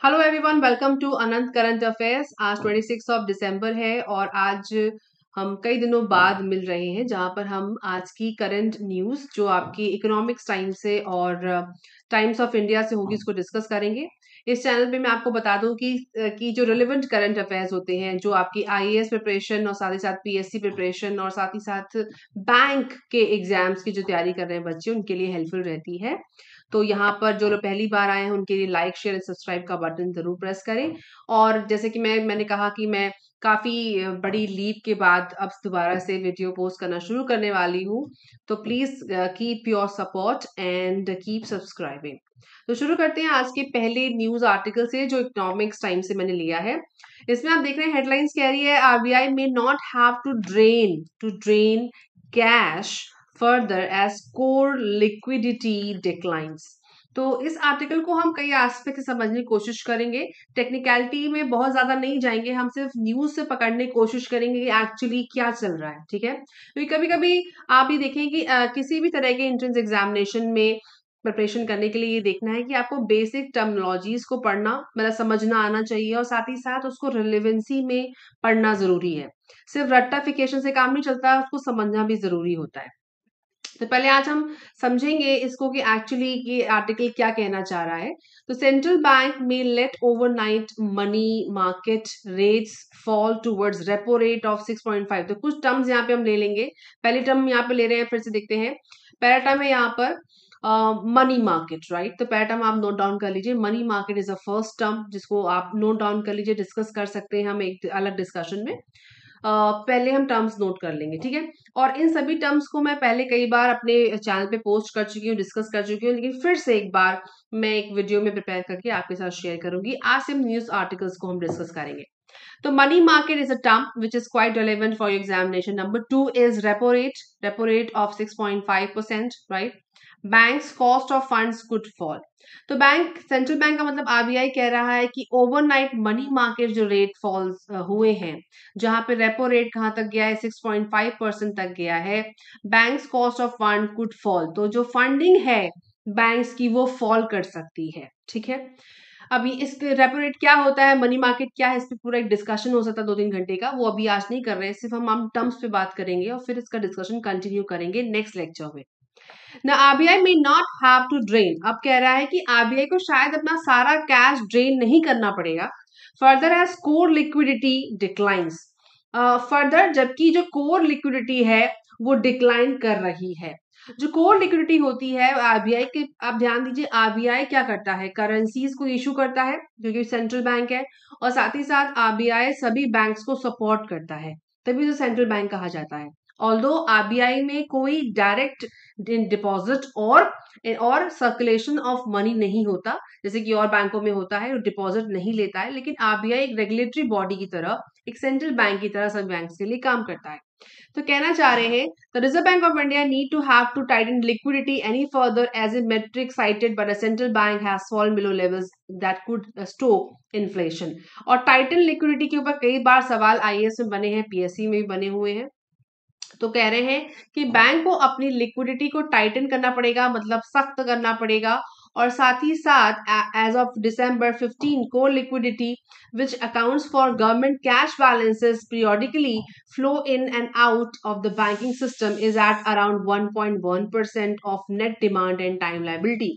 Hello everyone, welcome to Anant current affairs. आज 26 दिसंबर है और आज हम कई दिनों बाद मिल रहे हैं जहां पर हम आज की करंट न्यूज़ जो आपकी इकोनॉमिक्स टाइम से और टाइम्स ऑफ इंडिया से होगी उसको डिस्कस करेंगे। इस चैनल पे मैं आपको बता दूं कि जो रिलेवेंट करंट अफेयर्स होते हैं जो आपकी आईएएस प्रिपरेशन और साथ ही साथ पीएससी प्रिपरेशन और साथ ही साथ बैंक के एग्जाम्स की जो तैयारी कर रहे हैं बच्चे उनके लिए हेल्पफुल रहती है। तो यहाँ पर जो लोग पहली बार आए हैं उनके लिए लाइक शेयर एंड सब्सक्राइब का बटन जरूर प्रेस करें। और जैसे कि मैंने कहा कि मैं काफी बड़ी लीव के बाद अब दोबारा से वीडियो पोस्ट करना शुरू करने वाली हूँ। तो please keep your support and keep subscribing. तो शुरू करते हैं आज के पहले न्यूज आर्टिकल से जो इकोनॉमिक्स टाइम से मैंने लिया है। इसमें आप देख रहे हैं हेडलाइंस कह रही है आरबीआई में not have to drain cash further as core liquidity declines। तो इस आर्टिकल को हम कई एस्पेक्ट से समझने की कोशिश करेंगे। टेक्निकलिटी में बहुत ज्यादा नहीं जाएंगे, हम सिर्फ न्यूज से पकड़ने की कोशिश करेंगे कि एक्चुअली क्या चल रहा है। ठीक है, क्योंकि कभी कभी आप ये देखें कि किसी भी तरह के एंट्रेंस एग्जामिनेशन में प्रिपरेशन करने के लिए ये देखना है कि आपको बेसिक टर्मिनोलॉजीज को पढ़ना मतलब समझना आना चाहिए और साथ ही साथ उसको रिलेवेंसी में पढ़ना जरूरी है। सिर्फ रट्टाफिकेशन से काम नहीं चलता, उसको समझना भी जरूरी होता है। तो पहले आज हम समझेंगे इसको कि एक्चुअली ये आर्टिकल क्या कहना चाह रहा है। तो सेंट्रल बैंक में let overnight money market rates fall towards repo rate of 6.5। तो कुछ टर्म्स यहाँ पे हम ले लेंगे। पहले टर्म यहाँ पे ले रहे हैं, फिर से देखते हैं। पहला टर्म है यहाँ पर मनी मार्केट, राइट। तो पहला टर्म आप नोट डाउन कर लीजिए। Money market is a first term जिसको आप नोट डाउन कर लीजिए, डिस्कस कर सकते हैं हम एक अलग डिस्कशन में। पहले हम टर्म्स नोट कर लेंगे, ठीक है। और इन सभी टर्म्स को मैं पहले कई बार अपने चैनल पे पोस्ट कर चुकी हूँ, डिस्कस कर चुकी हूँ, लेकिन फिर से एक बार मैं एक वीडियो में प्रिपेयर करके आपके साथ शेयर करूंगी। आज से न्यूज आर्टिकल्स को हम डिस्कस करेंगे। तो money market is a term which is quite relevant for your examination. Number two is repo rate of 6.5%, right? Banks cost of funds could fall. तो बैंक सेंट्रल बैंक का मतलब RBI कह रहा है कि ओवरनाइट मनी मार्केट जो rate false हुए हैं, जहां पे रेपो रेट कहां तक गया है, 6.5% तक गया है। Banks cost of fund could fall, तो जो फंडिंग है बैंक्स की वो फॉल कर सकती है। ठीक है, अभी इस रेपो रेट क्या होता है, मनी मार्केट क्या है, इस पे पूरा एक डिस्कशन हो सकता है 2-3 घंटे का, वो अभी आज नहीं कर रहे हैं। सिर्फ हम टर्म्स पे बात करेंगे और फिर इसका डिस्कशन कंटिन्यू करेंगे नेक्स्ट लेक्चर में ना। आरबीआई में नॉट हैव टू ड्रेन, अब कह रहा है कि आरबीआई को शायद अपना सारा कैश ड्रेन नहीं करना पड़ेगा। Further as core liquidity declines, further जबकि जो कोर लिक्विडिटी है वो डिक्लाइन कर रही है। जो कोर लिक्विडिटी होती है आरबीआई के, आप ध्यान दीजिए आरबीआई क्या करता है, करेंसीज को इशू करता है क्योंकि सेंट्रल बैंक है, और साथ ही साथ आरबीआई सभी बैंक्स को सपोर्ट करता है, तभी तो सेंट्रल बैंक कहा जाता है। ऑल्दो आरबीआई में कोई डायरेक्ट डिपॉजिट और सर्कुलेशन ऑफ मनी नहीं होता जैसे कि और बैंकों में होता है, डिपॉजिट नहीं लेता है, लेकिन आरबीआई एक रेगुलेटरी बॉडी की तरह, एक सेंट्रल बैंक की तरह सभी बैंक्स के लिए काम करता है। तो कहना चाह रहे हैं the Reserve Bank of India need to have to tighten liquidity any further as a metric cited by the central bank has fallen below levels that could stoke inflation. और टाइटन लिक्विडिटी के ऊपर कई बार सवाल IAS में बने हैं, PSC में भी बने हुए हैं। तो कह रहे हैं कि बैंक को अपनी लिक्विडिटी को टाइटन करना पड़ेगा, मतलब सख्त करना पड़ेगा। और साथ ही साथ as of December 15 core liquidity which accounts for government cash balances periodically flow in and out of the banking system is at around 1.1% of net demand and time liability।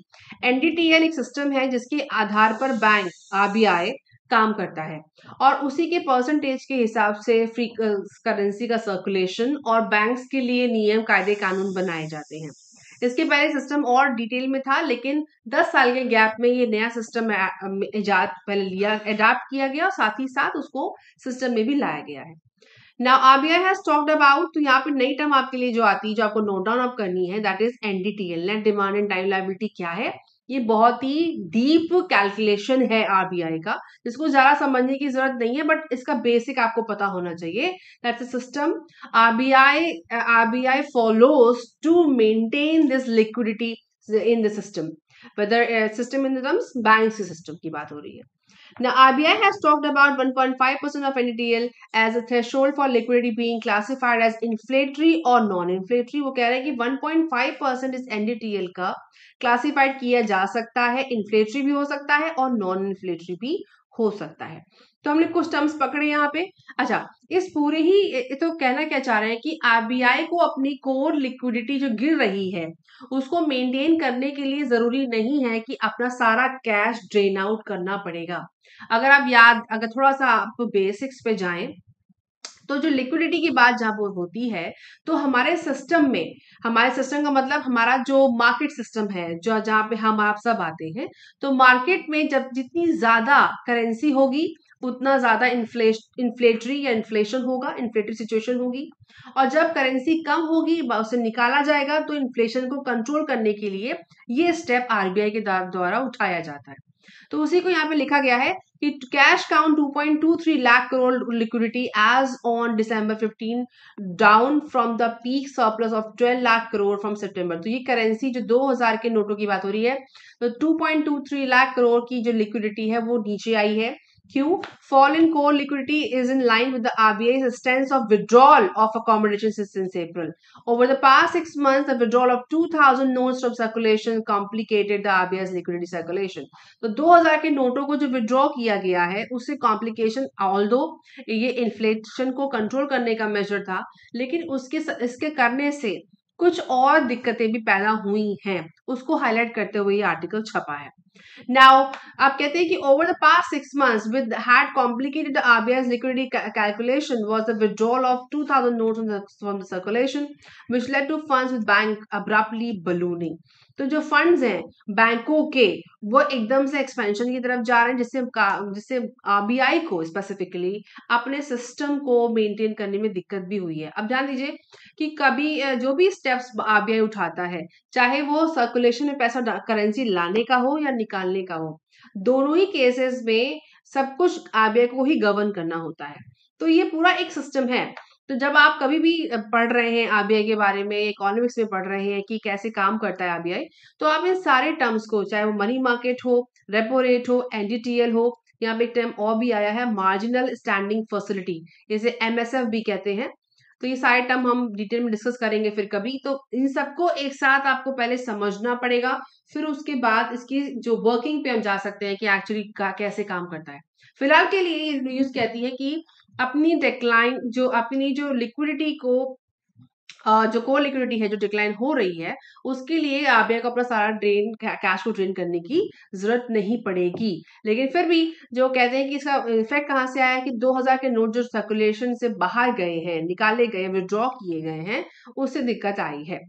NDTL एक सिस्टम है जिसके आधार पर bank RBI काम करता है और उसी के परसेंटेज के हिसाब से फ्री करेंसी का सर्कुलेशन और बैंक्स के लिए नियम कायदे कानून बनाए जाते हैं। इसके पहले सिस्टम और डिटेल में था, लेकिन 10 साल के गैप में ये नया सिस्टम इजाद पहले लिया अडाप्ट किया गया और साथ ही साथ उसको सिस्टम में भी लाया गया है। Now RBI has talked about, तो यहाँ पे नई टर्म आपके लिए जो आती है जो आपको नोट डाउन अप करनी है, that is NDTL, net demand and time liability. क्या है ये? बहुत ही डीप कैलकुलेशन है आरबीआई का, जिसको ज्यादा समझने की जरूरत नहीं है, बट इसका बेसिक आपको पता होना चाहिए। That's a system RBI follows to maintain this liquidity in the system, whether system in the terms bank system की बात हो रही है। Now, RBI has talked about 1.5% of NDTL as a threshold for liquidity being classified as inflationary or non-inflationary। वो कह रहे हैं कि 1.5% इस NDTL का क्लासिफाइड किया जा सकता है, इन्फ्लेटरी भी हो सकता है और नॉन इन्फ्लेटरी भी हो सकता है। तो हमने कुछ टर्म्स पकड़े यहाँ पे। अच्छा, इस पूरे ही तो कहना क्या चाह रहे हैं कि आरबीआई को अपनी कोर लिक्विडिटी जो गिर रही है उसको मेंटेन करने के लिए जरूरी नहीं है कि अपना सारा कैश ड्रेन आउट करना पड़ेगा। अगर थोड़ा सा आप बेसिक्स पे जाएं तो जो लिक्विडिटी की बात जहां पर होती है तो हमारे सिस्टम का मतलब हमारा जो मार्केट सिस्टम है, जो जहाँ पे हम आप सब आते हैं, तो मार्केट में जब जितनी ज्यादा करेंसी होगी उतना ज्यादा इन्फ्लेटरी या इन्फ्लेशन होगा, इन्फ्लेटरी सिचुएशन होगी। और जब करेंसी कम होगी उसे निकाला जाएगा, तो इन्फ्लेशन को कंट्रोल करने के लिए ये स्टेप आरबीआई के द्वारा उठाया जाता है। तो उसी को यहाँ पे लिखा गया है कि cash count 2.23 lakh crore liquidity as on December 15 down from the peak surplus of 12 lakh crore from सितंबर। तो ये करेंसी जो 2000 के नोटों की बात हो रही है, तो 2.23 लाख करोड़ की जो लिक्विडिटी है वो नीचे आई है। क्यों? Fall in core liquidity is in line with the RBI's stance of withdrawal of accommodation since April. Over the past 6 months, the withdrawal of 2,000 notes from circulation complicated the RBI's liquidity circulation. तो 2000 के नोटों को जो withdraw किया गया है उससे complication, although ये इन्फ्लेशन को कंट्रोल करने का मेजर था, लेकिन इसके करने से कुछ और दिक्कतें भी पैदा हुई हैं, उसको हाईलाइट करते हुए ये आर्टिकल छपा है। नाउ आप कहते हैं कि over the past 6 months with had complicated the RBI's liquidity calculation was the withdrawal of 2,000 notes from the circulation, which led to funds with bank abruptly ballooning. तो जो फंड्स हैं बैंकों के वो एकदम से एक्सपेंशन की तरफ जा रहे हैं, जिससे आरबीआई को स्पेसिफिकली अपने सिस्टम को मेंटेन करने में दिक्कत भी हुई है। अब ध्यान दीजिए कि कभी जो भी स्टेप्स आरबीआई उठाता है, चाहे वो सर्कुलेशन में पैसा करेंसी लाने का हो या निकालने का हो, दोनों ही केसेस में सब कुछ आरबीआई को ही गवर्न करना होता है। तो ये पूरा एक सिस्टम है। तो जब आप कभी भी पढ़ रहे हैं आरबीआई के बारे में, इकोनॉमिक्स में पढ़ रहे हैं कि कैसे काम करता है आरबीआई, तो आप इन सारे टर्म्स को, चाहे वो मनी मार्केट हो, रेपो रेट हो, एनडीटीएल हो, यहाँ पे एक टर्म और भी आया है मार्जिनल स्टैंडिंग फैसिलिटी, इसे एमएसएफ भी कहते हैं। तो ये सारे टर्म हम डिटेल में डिस्कस करेंगे फिर कभी। तो इन सबको एक साथ आपको पहले समझना पड़ेगा, फिर उसके बाद इसकी जो वर्किंग पे हम जा सकते हैं कि एक्चुअली कैसे काम करता है। फिलहाल के लिए ये न्यूज कहती है कि अपनी जो लिक्विडिटी को जो कोर लिक्विडिटी है जो डिक्लाइन हो रही है, उसके लिए आरबीआई को अपना सारा कैश को ड्रेन करने की जरूरत नहीं पड़ेगी। लेकिन फिर भी जो कहते हैं कि इसका इफेक्ट कहाँ से आया है कि 2000 के नोट जो सर्कुलेशन से बाहर गए हैं, निकाले गए, विड्रॉ किए गए हैं, उससे दिक्कत आई है।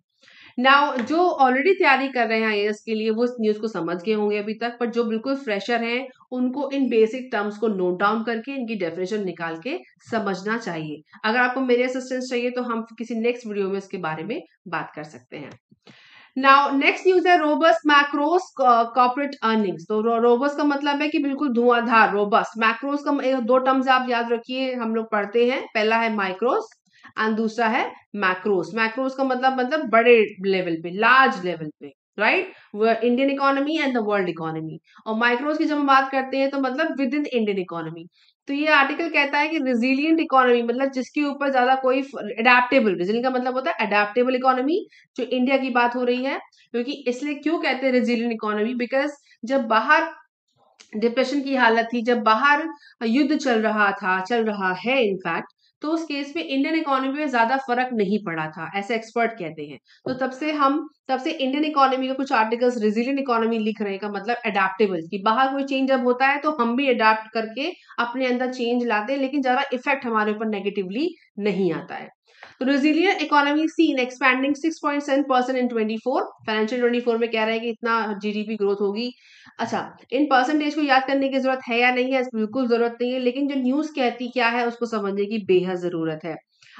नाउ जो ऑलरेडी तैयारी कर रहे हैं आईएएस के लिए वो इस न्यूज को समझ गए होंगे अभी तक, पर जो बिल्कुल फ्रेशर हैं उनको इन बेसिक टर्म्स को नोट डाउन करके इनकी डेफिनेशन निकाल के समझना चाहिए। अगर आपको मेरे असिस्टेंस चाहिए तो हम किसी नेक्स्ट वीडियो में इसके बारे में बात कर सकते हैं। नाउ नेक्स्ट न्यूज है रोबस्ट मैक्रोस कॉर्पोरेट अर्निंग्स। तो रोबस्ट का मतलब है कि बिल्कुल धुआंधार। रोबस्ट मैक्रोस का दो टर्म्स आप याद रखिए, हम लोग पढ़ते हैं, पहला है माइक्रोस एंड दूसरा है मैक्रोस। मैक्रोस का मतलब बड़े लेवल पे, लार्ज लेवल पे, right, Indian economy and the world economy. और माइक्रोस की जब हम बात करते हैं तो मतलब विद इन इंडियन इकोनॉमी। तो ये आर्टिकल कहता है कि रिजिलियंट इकोनॉमी मतलब जिसके ऊपर ज्यादा कोई अडेप्टेबल, रिजिलियंट का मतलब होता है अडेप्टेबल इकोनॉमी, जो इंडिया की बात हो रही है। क्योंकि इसलिए क्यों कहते हैं रिजिलियंट इकोनॉमी, बिकॉज जब बाहर डिप्रेशन की हालत थी, जब बाहर युद्ध चल रहा है इनफैक्ट, तो उस केस में इंडियन इकोनॉमी में ज्यादा फर्क नहीं पड़ा था, ऐसे एक्सपर्ट कहते हैं। तो तब से इंडियन इकोनॉमी का कुछ आर्टिकल्स रिजिलियंट इकोनॉमी लिख रहे हैं, का मतलब अडेप्टेबल, कि बाहर कोई चेंज जब होता है तो हम भी अडेप्ट करके अपने अंदर चेंज लाते हैं, लेकिन ज्यादा इफेक्ट हमारे ऊपर नेगेटिवली नहीं आता है। तो resilient economy seen expanding 6.7% in 24 financial 24 में कह रहे हैं कि इतना जीडीपी ग्रोथ होगी। अच्छा, इन परसेंटेज को याद करने की जरूरत है या नहीं है? बिल्कुल जरूरत नहीं है, लेकिन जो न्यूज कहती क्या है उसको समझने की बेहद जरूरत है।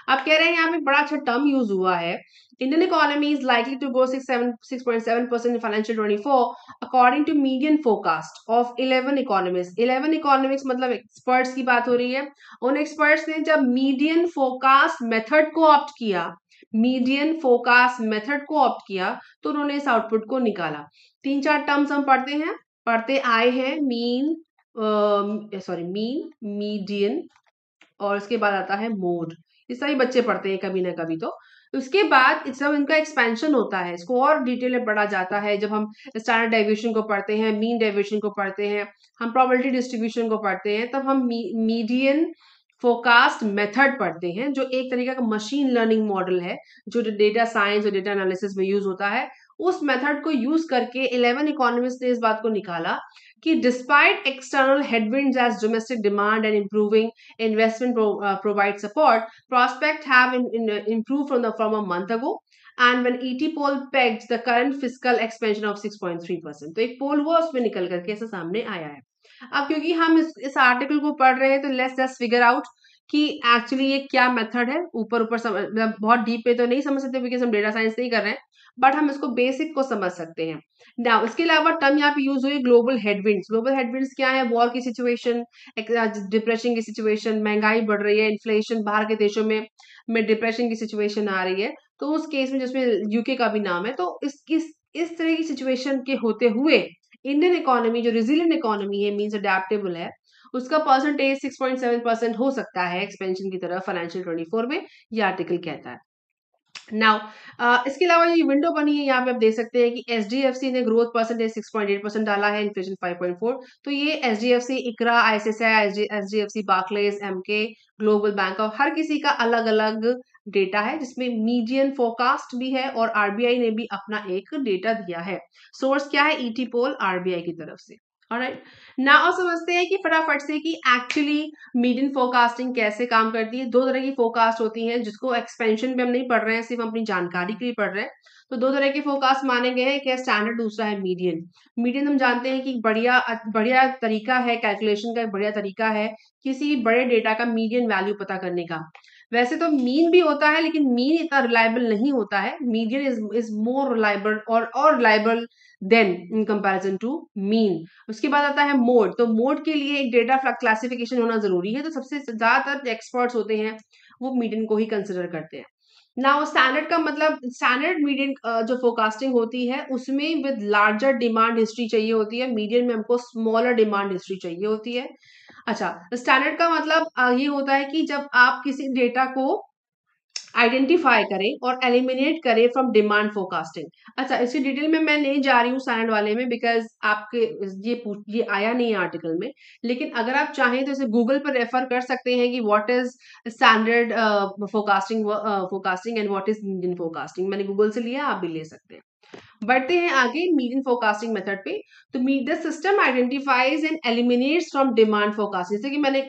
आप कह रहे हैं यहाँ पे बड़ा अच्छा टर्म यूज हुआ है, Indian economy is likely to grow 6.7% in financial 24 according to median forecast of 11 economist. 11 economics मतलब एक्सपर्ट्स की बात हो रही है। उन एक्सपर्ट्स ने जब मीडियन फोरकास्ट मेथड को ऑप्ट किया, तो उन्होंने इस आउटपुट को निकाला। 3-4 टर्म्स हम पढ़ते आए हैं, मीन, मीडियन, और उसके बाद आता है मोड। ये सभी बच्चे पढ़ते हैं कभी ना कभी। तो उसके बाद जब इनका एक्सपेंशन होता है, इसको और डिटेल में पढ़ा जाता है, जब हम स्टैंडर्ड डेविएशन को पढ़ते हैं, मीन डेविएशन को पढ़ते हैं, हम प्रोबेबिलिटी डिस्ट्रीब्यूशन को पढ़ते हैं, तब हम मीडियन फोरकास्ट मेथड पढ़ते हैं, जो एक तरीका का मशीन लर्निंग मॉडल है, जो डेटा साइंस और डेटा एनालिसिस में यूज होता है। उस मेथड को यूज करके 11 इकोनॉमिस्ट ने इस बात को निकाला कि despite external headwinds as domestic demand and improving investment provide support, prospects have improved from a month ago. And when ET poll pegged the current fiscal expansion of 6.3%, तो एक पोल हुआ, उसमें निकल करके ऐसा सामने आया है। अब क्योंकि हम इस आर्टिकल को पढ़ रहे हैं, तो लेट्स जस्ट फिगर आउट कि एक्चुअली ये क्या मेथड है। ऊपर ऊपर मतलब बहुत डीप पे तो नहीं समझ सकते, बिकॉज हम डेटा साइंस नहीं कर रहे हैं, बट हम इसको बेसिक को समझ सकते हैं। नाउ इसके अलावा टर्म यहाँ पे यूज हुई ग्लोबल हेडविंड्स। ग्लोबल हेडविंड्स क्या है? वॉर की सिचुएशन, डिप्रेशन की सिचुएशन, महंगाई बढ़ रही है, इन्फ्लेशन, बाहर के देशों में डिप्रेशन की सिचुएशन आ रही है, तो उस केस में जिसमें यूके का भी नाम है, तो इस तरह की सिचुएशन के होते हुए इंडियन इकोनॉमी जो रिजिलियंट इकोनॉमी है, मीन्स अडेप्टेबल है, उसका परसेंटेज 6.7% हो सकता है एक्सपेंशन की तरफ फाइनेंशियल 24 में, ये आर्टिकल कहता है। नाउ इसके अलावा ये विंडो बनी है, यहाँ पे आप देख सकते हैं कि एचडीएफसी ने ग्रोथ परसेंटेज 6.8% डाला है, इन्फ्लेशन 5.4। तो ये HDFC, ICRA, ICICI, HDFC, Barclays, Emkay, Global Bank of, हर किसी का अलग अलग डेटा है, जिसमें मीडियन फोरकास्ट भी है, और आरबीआई ने भी अपना एक डेटा दिया है। सोर्स क्या है? ईटी पोल, आरबीआई की तरफ से। ऑलराइट, नाउ समझते हैं कि फटाफट से कि एक्चुअली मीडियन फोरकास्टिंग कैसे काम करती है। दो तरह की फोरकास्ट होती हैं, जिसको एक्सपेंशन पे हम नहीं पढ़ रहे हैं, सिर्फ अपनी जानकारी के लिए पढ़ रहे हैं। तो दो तरह के फोरकास्ट माने गए हैं, क्या? स्टैंडर्ड, दूसरा है मीडियन। मीडियन हम जानते हैं कि बढ़िया बढ़िया तरीका है, कैलकुलेशन का एक बढ़िया तरीका है किसी बड़े डेटा का मीडियन वैल्यू पता करने का। वैसे तो मीन भी होता है, लेकिन मीन इतना रिलायबल नहीं होता है। मीडियन इज मोर रिलायबल और reliable then in comparison to mean. उसके बाद आता है मोड। तो मोड के लिए एक डेटा क्लासिफिकेशन होना जरूरी है, तो सबसे ज्यादातर एक्सपर्ट्स होते हैं वो मीडियन को ही कंसिडर करते हैं। नाउ स्टैंडर्ड का मतलब, स्टैंडर्ड मीडियन जो फोरकास्टिंग होती है उसमें विद लार्जर डिमांड हिस्ट्री चाहिए होती है, मीडियन में हमको स्मॉलर डिमांड हिस्ट्री चाहिए होती है। अच्छा, स्टैंडर्ड का मतलब ये होता है कि जब आप किसी डेटा को आइडेंटिफाई करें और एलिमिनेट करें फ्रॉम डिमांड फोरकास्टिंग। अच्छा, इसकी डिटेल में मैं नहीं जा रही हूँ स्टैंडर्ड वाले में, बिकॉज आपके ये आया नहीं है आर्टिकल में, लेकिन अगर आप चाहें तो इसे गूगल पर रेफर कर सकते हैं कि what is standard forecasting and what is median forecasting. मैंने गूगल से लिया, आप भी ले सकते हैं। बढ़ते हैं आगे मीडियन फोरकास्टिंग मेथड पे। तो the system identifies and eliminates from demand forecasting. जैसे कि मैंने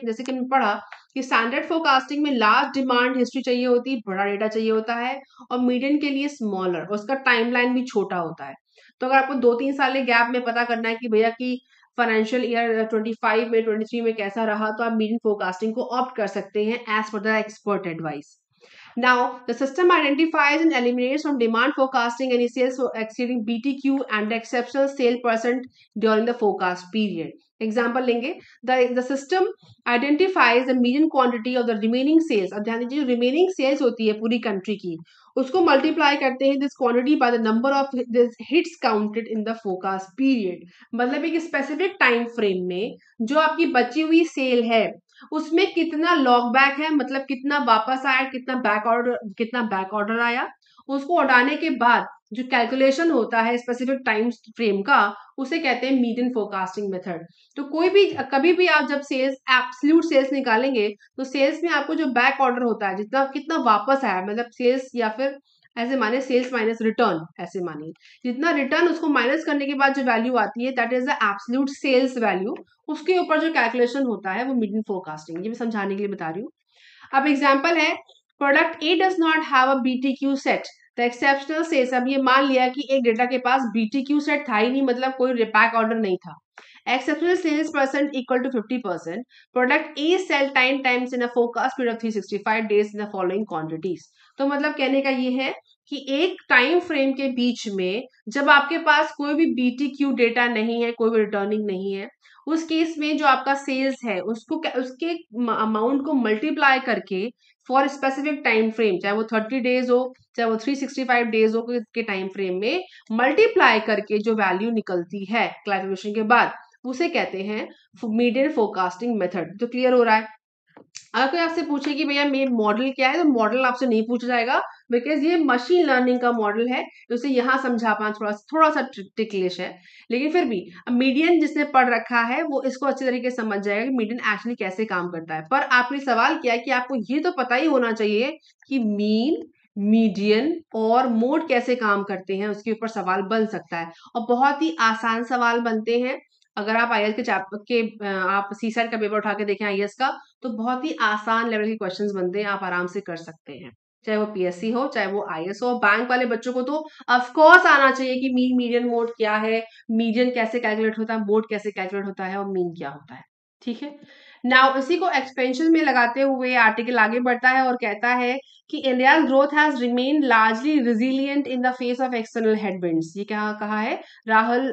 पढ़ा कि स्टैंडर्ड फोरकास्टिंग में लार्ज डिमांड हिस्ट्री चाहिए होती है, बड़ा डेटा चाहिए होता है, और मीडियन के लिए स्मॉलर, और उसका टाइमलाइन भी छोटा होता है। तो अगर आपको 2-3 साल के गैप में पता करना है कि भैया की फाइनेंशियल ईयर 25 में 23 में कैसा रहा, तो आप मीडियन फोरकास्टिंग को ऑप्ट कर सकते हैं as per the expert advice. Now, the system identifies and eliminates from demand forecasting any sales exceeding BTQ and the exceptional sale percent during the forecast period. Example लेंगे, the system identifies the median quantity of the remaining sales. अब ध्यान दीजिए, remaining sales होती है पूरी country की, उसको multiply करते हैं this quantity by the number of this hits counted in the forecast period. मतलब एक specific time frame में जो आपकी बची हुई सेल है उसमें कितना लॉग बैक है, मतलब कितना वापस आया, कितना बैक ऑर्डर आया, उसको उड़ाने के बाद जो कैलकुलेशन होता है स्पेसिफिक टाइम फ्रेम का, उसे कहते हैं मीडियन फोरकास्टिंग मेथड। तो कभी भी आप जब सेल्स एब्सोल्यूट सेल्स निकालेंगे, तो सेल्स में आपको जो बैक ऑर्डर होता है, जितना कितना वापस आया, मतलब सेल्स, या फिर ऐसे माने सेल्स माइनस रिटर्न, ऐसे मानिए जितना रिटर्न उसको माइनस करने के बाद जो वैल्यू आती है, that is the absolute sales value. उसके ऊपर जो कैलकुलेशन होता है वो मीडियन फोरकास्टिंग, ये मैं समझाने के लिए बता रही हूँ। अब एग्जांपल है, product A does not have a BTQ set the exceptional sales. अब ये मान लिया कि एक डेटा के पास बीटीक्यू सेट था ही नहीं, मतलब कोई बैक ऑर्डर नहीं था। Exceptional sales percent equal to 50%. Product A sell 10 times in a forecast period of 365 days in the following quantities. तो मतलब कहने का ये है कि एक टाइम फ्रेम के बीच में जब आपके पास कोई भी BTQ डेटा नहीं है, कोई भी रिटर्निंग नहीं है, उस केस में जो आपका सेल्स है उसके अमाउंट को मल्टीप्लाई करके फॉर स्पेसिफिक टाइम फ्रेम, चाहे वो 30 डेज हो, चाहे वो 365 डेज हो के टाइम फ्रेम में मल्टीप्लाई करके जो वैल्यू निकलती है कैलकुलेशन के बाद, उसे कहते हैं मीडियन फोरकास्टिंग मेथड। तो क्लियर हो रहा है? अगर कोई आपसे पूछे कि भैया मेन मॉडल क्या है, तो मॉडल आपसे नहीं पूछा जाएगा, बिकॉज ये मशीन लर्निंग का मॉडल है, तो उसे यहाँ समझा पाना थोड़ा सा टिकलिश है। लेकिन फिर भी मीडियन जिसने पढ़ रखा है वो इसको अच्छे तरीके से समझ जाएगा कि मीडियन एक्चुअली कैसे काम करता है। पर आपने सवाल किया कि आपको ये तो पता ही होना चाहिए कि मीन, मीडियन और मोड कैसे काम करते हैं, उसके ऊपर सवाल बन सकता है, और बहुत ही आसान सवाल बनते हैं। अगर आप आईएएस के आप सी सेट का पेपर उठा के देखें आईएएस का, तो बहुत ही आसान लेवल के क्वेश्चंस बनते हैं, आप आराम से कर सकते हैं। चाहे वो पीएससी हो, चाहे वो आईएएस हो। बैंक वाले बच्चों को तो ऑफ कोर्स आना चाहिए कि मीन मीडियन मोड क्या है, मीडियन कैसे कैलकुलेट होता है, मोड कैसे कैलकुलेट होता है, और मीन क्या होता है। ठीक है। नाउ इसी को एक्सपेंशन में लगाते हुए आर्टिकल आगे बढ़ता है और कहता है कि India's growth has remain largely resilient in the face of external headwinds. ये क्या कहा है राहुल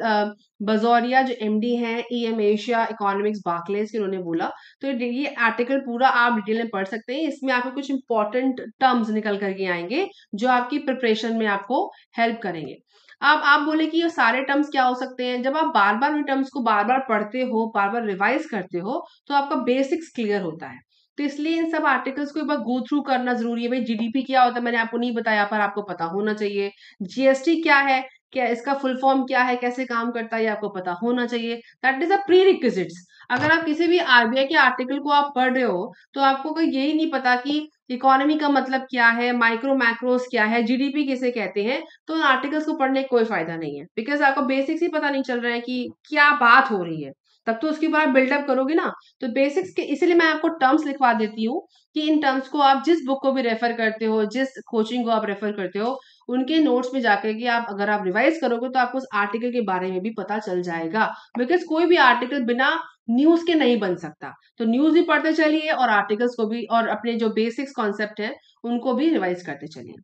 बजौरिया, जो एमडी हैं ईएम एशिया इकोनॉमिक्स बार्कलेज के, उन्होंने बोला। तो ये आर्टिकल पूरा आप डिटेल में पढ़ सकते हैं, इसमें आपको कुछ इंपॉर्टेंट टर्म्स निकल करके आएंगे जो आपकी प्रिपरेशन में आपको हेल्प करेंगे। अब आप बोले कि ये सारे टर्म्स क्या हो सकते हैं, जब आप बार बार उन टर्म्स को बार बार पढ़ते हो, बार बार रिवाइज करते हो, तो आपका बेसिक्स क्लियर होता है। तो इसलिए इन सब आर्टिकल्स को एक बार गो थ्रू करना जरूरी है। भाई जीडीपी क्या होता है मैंने आपको नहीं बताया, पर आपको पता होना चाहिए। जीएसटी क्या है, क्या इसका फुल फॉर्म क्या है, कैसे काम करता है, ये आपको पता होना चाहिए। That is a pre requisites. अगर आप किसी भी आरबीआई के आर्टिकल को आप पढ़ रहे हो, तो आपको कोई यही नहीं पता कि इकोनॉमी का मतलब क्या है, माइक्रो मैक्रोस क्या है, जीडीपी किसे कहते हैं, तो उन आर्टिकल्स को पढ़ने का कोई फायदा नहीं है, बिकॉज आपको बेसिक्स ही पता नहीं चल रहा है कि क्या बात हो रही है। तब तो उसके बाद बिल्डअप करोगे ना। तो बेसिक्स के इसीलिए मैं आपको टर्म्स लिखवा देती हूँ कि इन टर्म्स को आप जिस बुक को भी रेफर करते हो, जिस कोचिंग को आप रेफर करते हो, उनके नोट्स में जाकर के आप अगर आप रिवाइज करोगे तो आपको उस आर्टिकल के बारे में भी पता चल जाएगा। बिकॉज कोई भी आर्टिकल बिना न्यूज के नहीं बन सकता। तो न्यूज भी पढ़ते चलिए और आर्टिकल्स को भी, और अपने जो बेसिक्स कॉन्सेप्ट है उनको भी रिवाइज करते चलिए।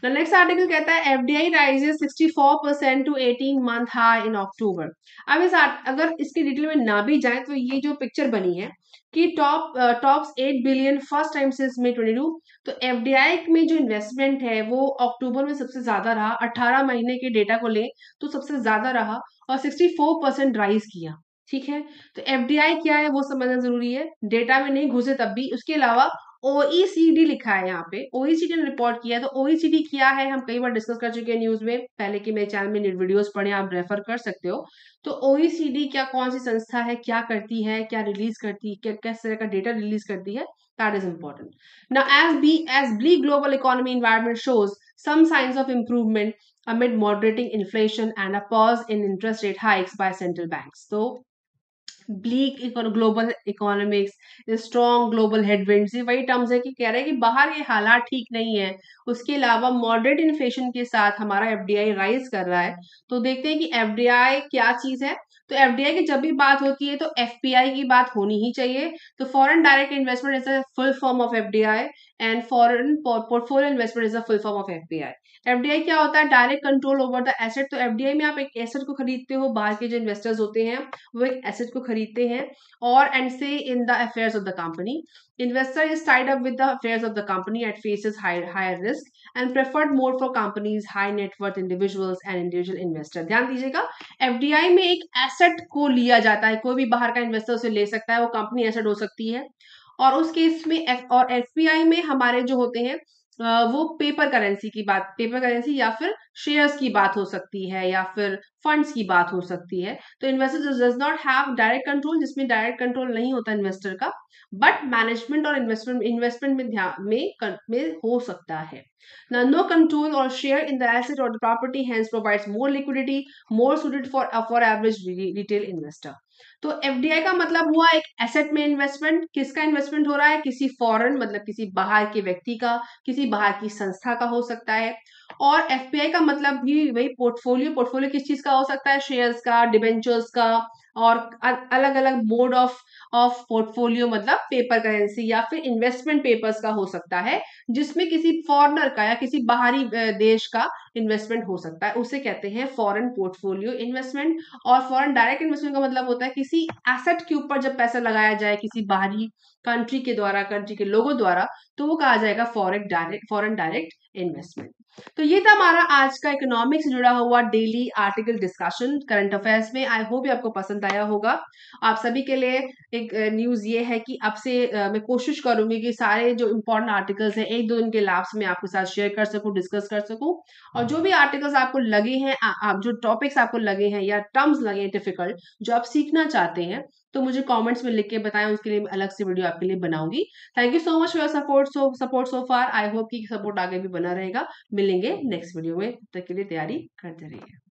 The next article कहता है FDI rises 64% to 18-month high in October। अब अगर इसकी डिटेल में ना भी जाए, तो ये जो पिक्चर बनी है कि tops 8 billion first time since May 22। तो एफडीआई में जो इन्वेस्टमेंट है वो अक्टूबर में सबसे ज्यादा रहा, 18 महीने के डेटा को ले तो सबसे ज्यादा रहा, और 64% राइज किया। ठीक है। तो एफडीआई क्या है वो समझना जरूरी है, डेटा में नहीं घुसे तब भी। उसके अलावा ओईसीडी लिखा है यहाँ पे, ओईसीडी ने रिपोर्ट किया है। तो ओईसीडी क्या है हम कई बार डिस्कस कर चुके हैं न्यूज में, पहले की मेरे चैनल में वीडियोस पढ़े, आप रेफर कर सकते हो। तो ओईसीडी क्या, कौन सी संस्था है, क्या करती है, क्या रिलीज करती है, क्या किस तरह का डेटा रिलीज करती है, that is important. Now as bleak global economy environment shows some signs of improvement amid moderating inflation and a pause in interest rate hikes by central banks। तो bleak global economics, strong global headwinds, ये वही terms है कि कह रहे हैं कि बाहर ये हालात ठीक नहीं है, उसके अलावा मॉडरेट इन्फ्लेशन के साथ हमारा एफडीआई राइज कर रहा है। तो देखते हैं कि एफडीआई क्या चीज है। तो एफडीआई की जब भी बात होती है तो एफपीआई की बात होनी ही चाहिए। तो foreign direct investment is a full form of FDI, and foreign portfolio investment is a full form of FPI. FDI क्या होता है, direct control over the asset. तो एफडीआई में आप एक एसेट को खरीदते हो, बाहर के जो इन्वेस्टर्स होते हैं वो एक एसेट को खरीदते हैं, और एंड से in the affairs of the company. Investor is tied up with the affairs of the company and faces higher risk and preferred more for companies high net worth individuals and individual investor। ध्यान दीजिएगा, FDI में एक asset को लिया जाता है, कोई भी बाहर का इन्वेस्टर उसे ले सकता है, वो कंपनी एसेट हो सकती है। और उस केस में और एफपीआई में हमारे जो होते हैं वो पेपर करेंसी की बात, पेपर करेंसी या फिर शेयर्स की बात हो सकती है, या फिर फंड्स की बात हो सकती है। तो investor does not have direct control, जिसमें डायरेक्ट कंट्रोल नहीं होता इन्वेस्टर का, बट मैनेजमेंट और इन्वेस्टमेंट में ध्यान में हो सकता है। Now, no control or share in the asset or the property hence provides more liquidity, more suited for average retail investor। तो एफडीआई का मतलब हुआ एक एसेट में इन्वेस्टमेंट। किसका इन्वेस्टमेंट हो रहा है, किसी फॉरेन मतलब किसी बाहर के व्यक्ति का, किसी बाहर की संस्था का हो सकता है। और एफपीआई का मतलब भी वही पोर्टफोलियो, पोर्टफोलियो किस चीज का हो सकता है, शेयर्स का, डिबेंचर्स का, और अलग अलग मोड ऑफ पोर्टफोलियो मतलब पेपर करेंसी या फिर इन्वेस्टमेंट पेपर्स का हो सकता है, जिसमें किसी फॉरेनर का या किसी बाहरी देश का इन्वेस्टमेंट हो सकता है, उसे कहते हैं फॉरेन पोर्टफोलियो इन्वेस्टमेंट। और फॉरेन डायरेक्ट इन्वेस्टमेंट का मतलब होता है किसी एसेट के ऊपर जब पैसा लगाया जाए किसी बाहरी कंट्री के द्वारा, कंट्री के लोगों द्वारा, तो वो कहा जाएगा फॉरेन डायरेक्ट इन्वेस्टमेंट। तो ये था हमारा आज का इकोनॉमिक्स से जुड़ा हुआ daily article discussion current affairs में। आई होप आपको पसंद लगाया होगा। आप सभी के लिए एक न्यूज़ ये है कि अब से मैं कोशिश करूँगी कि सारे जो इम्पोर्टेंट आर्टिकल्स हैं 1-2 दिन के लास्ट में आपके साथ शेयर कर सकूँ, डिस्कस कर सकूँ। और जो भी आर्टिकल्स आपको लगे हैं आप जो टॉपिक्स आपको लगे हैं या टर्म्स लगे हैं डिफिकल्ट, जो आप सीखना चाहते हैं, तो मुझे कमेंट्स में लिख के बताएँ, उसके लिए मैं अलग से वीडियो आपके लिए बनाऊँगी। Thank you so much for your support so far. I hope कि सपोर्ट आगे भी बना रहेगा। मिलेंगे नेक्स्ट वीडियो में, तब तक के लिए तैयारी करते रहिए।